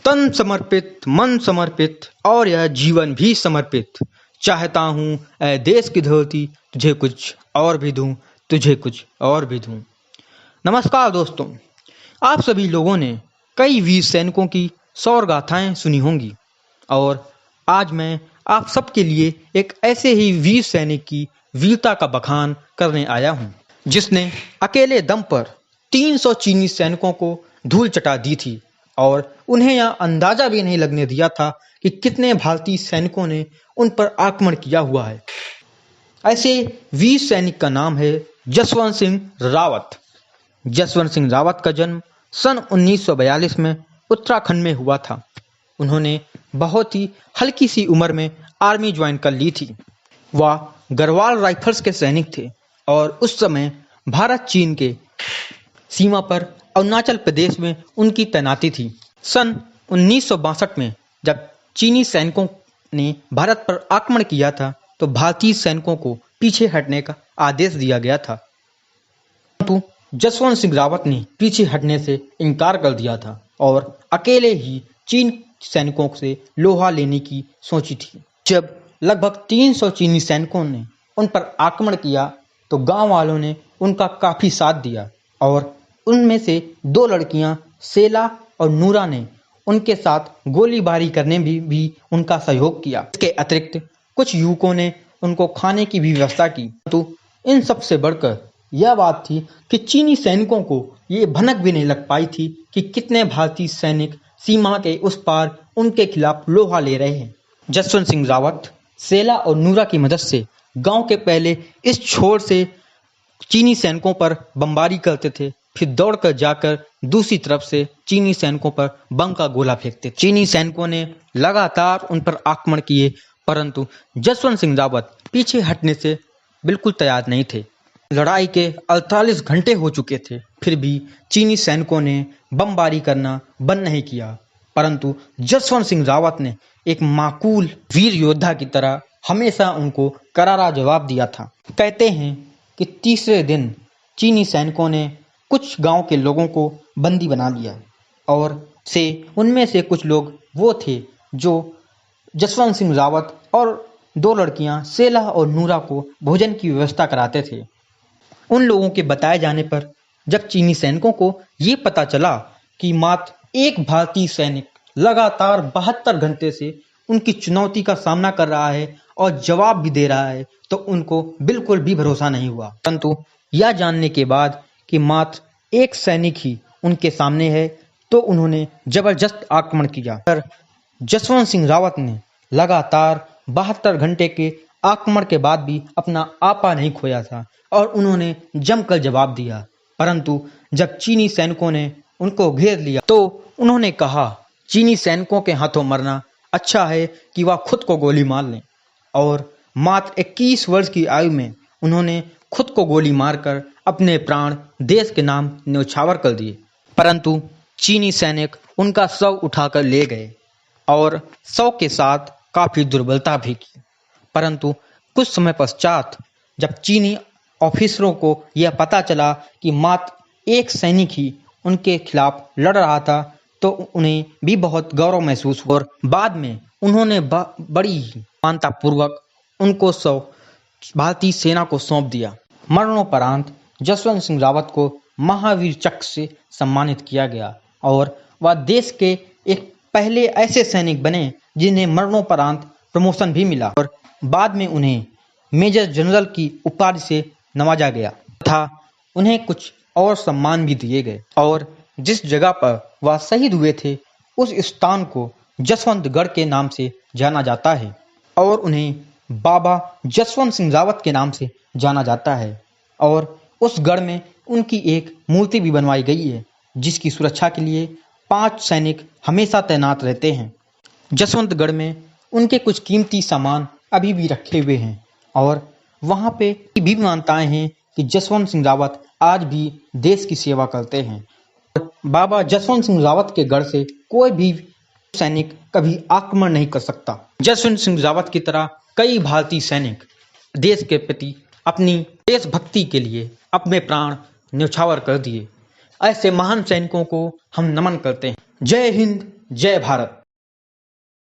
तन समर्पित, मन समर्पित और यह जीवन भी समर्पित। चाहता हूँ ऐ देश की धरती, तुझे कुछ और भी दूँ, तुझे कुछ और भी दूँ। नमस्कार दोस्तों, आप सभी लोगों ने कई वीर सैनिकों की शौर्य गाथाएं सुनी होंगी और आज मैं आप सबके लिए एक ऐसे ही वीर सैनिक की वीरता का बखान करने आया हूं, जिसने अकेले दम पर 300 चीनी सैनिकों को धूल चटा दी थी और उन्हें यह अंदाजा भी नहीं लगने दिया था कि कितने भारतीय सैनिकों ने उन पर आक्रमण किया हुआ है। ऐसे वीर सैनिक का नाम है जसवंत सिंह रावत। जसवंत सिंह रावत का जन्म सन 1942 में उत्तराखंड में हुआ था। उन्होंने बहुत ही हल्की सी उम्र में आर्मी ज्वाइन कर ली थी। वह गढ़वाल राइफल्स के सैनिक थे और उस समय भारत चीन के सीमा पर अरुणाचल प्रदेश में उनकी तैनाती थी। सन 1962 में जब चीनी सैनिकों ने भारत पर आक्रमण किया था तो भारतीय सैनिकों को पीछे हटने का आदेश दिया गया था, परंतु जसवंत सिंह रावत ने पीछे हटने से इनकार कर दिया था और अकेले ही चीन सैनिकों से लोहा लेने की सोची थी। जब लगभग 300 चीनी सैनिकों ने उन पर आक्रमण किया तो गांव वालों ने उनका काफी साथ दिया और उनमें से 2 लड़कियां सेला और नूरा ने उनके साथ गोलीबारी करने में भी उनका सहयोग किया। इसके अतिरिक्त कुछ युवकों ने उनको खाने की भी व्यवस्था की। तो इन सब से बढ़कर यह बात थी कि चीनी सैनिकों को ये भनक भी नहीं लग पाई थी कि कितने भारतीय सैनिक सीमा के उस पार उनके खिलाफ लोहा ले रहे हैं। जसवंत सिंह रावत सेला और नूरा की मदद से गांव के पहले इस छोर से चीनी सैनिकों पर बमबारी करते थे, फिर दौड़कर जाकर दूसरी तरफ से चीनी सैनिकों पर बम का गोला फेंकते थे। चीनी सैनिकों ने लगातार उन पर आक्रमण किए, परंतु जसवंत सिंह रावत पीछे हटने से बिल्कुल तैयार नहीं थे। लड़ाई के 48 घंटे हो चुके थे, फिर भी चीनी सैनिकों ने बमबारी करना बंद नहीं किया, परंतु जसवंत सिंह रावत ने एक माकूल वीर योद्धा की तरह हमेशा उनको करारा जवाब दिया था। कहते हैं कि तीसरे दिन चीनी सैनिकों ने कुछ गांव के लोगों को बंदी बना लिया और उनमें से कुछ लोग वो थे जो जसवंत सिंह रावत और 2 लड़कियां सेला और नूरा को भोजन की व्यवस्था कराते थे। उन लोगों के बताए जाने पर जब चीनी सैनिकों को ये पता चला कि मात्र एक भारतीय सैनिक लगातार 72 घंटे से उनकी चुनौती का सामना कर रहा है और जवाब भी दे रहा है, तो उनको बिल्कुल भी भरोसा नहीं हुआ। परंतु यह जानने के बाद कि मात्र एक सैनिक ही उनके सामने है, तो उन्होंने जबरदस्त आक्रमण किया। पर जसवंत सिंह रावत ने लगातार 72 घंटे के आक्रमण के बाद भी अपना आपा नहीं खोया था और उन्होंने जमकर जवाब दिया। परंतु जब चीनी सैनिकों ने उनको घेर लिया तो उन्होंने कहा, चीनी सैनिकों के हाथों मरना अच्छा है कि वह खुद को गोली मार लें। और मात्र 21 वर्ष की आयु में उन्होंने खुद को गोली मारकर अपने प्राण देश के नाम न्यौछावर कर दिए। परंतु चीनी सैनिक उनका शव उठाकर ले गए और शव के साथ काफी दुर्बलता भी की। परंतु कुछ समय पश्चात जब चीनी ऑफिसरों को यह पता चला कि मात्र एक सैनिक ही उनके खिलाफ लड़ रहा था, तो उन्हें भी बहुत गौरव महसूस हुआ और बाद में उन्होंने बड़ी ही मानतापूर्वक उनको भारतीय सेना को सौंप दिया। मरणोपरांत जसवंत सिंह रावत को महावीर चक्र से सम्मानित किया गया और वह देश के एक पहले ऐसे सैनिक बने जिन्हें मरणोपरांत प्रमोशन भी मिला और बाद में उन्हें मेजर जनरल की उपाधि से नवाजा गया तथा उन्हें कुछ और सम्मान भी दिए गए। और जिस जगह पर वह शहीद हुए थे उस स्थान को जसवंतगढ़ के नाम से जाना जाता है और उन्हें बाबा जसवंत सिंह रावत के नाम से जाना जाता है। और उस गढ़ में उनकी एक मूर्ति भी बनवाई गई है, जिसकी सुरक्षा के लिए 5 सैनिक हमेशा तैनात रहते हैं। जसवंतगढ़ में उनके कुछ कीमती सामान अभी भी रखे हुए हैं और वहाँ पे भी मान्यताएं हैं कि जसवंत सिंह रावत आज भी देश की सेवा करते हैं। बाबा जसवंत सिंह रावत के गढ़ से कोई भी सैनिक कभी आक्रमण नहीं कर सकता। जसवंत सिंह रावत की तरह कई भारतीय सैनिक देश के प्रति अपनी देशभक्ति के लिए अपने प्राण न्यौछावर कर दिए। ऐसे महान सैनिकों को हम नमन करते हैं। जय हिंद, जय भारत।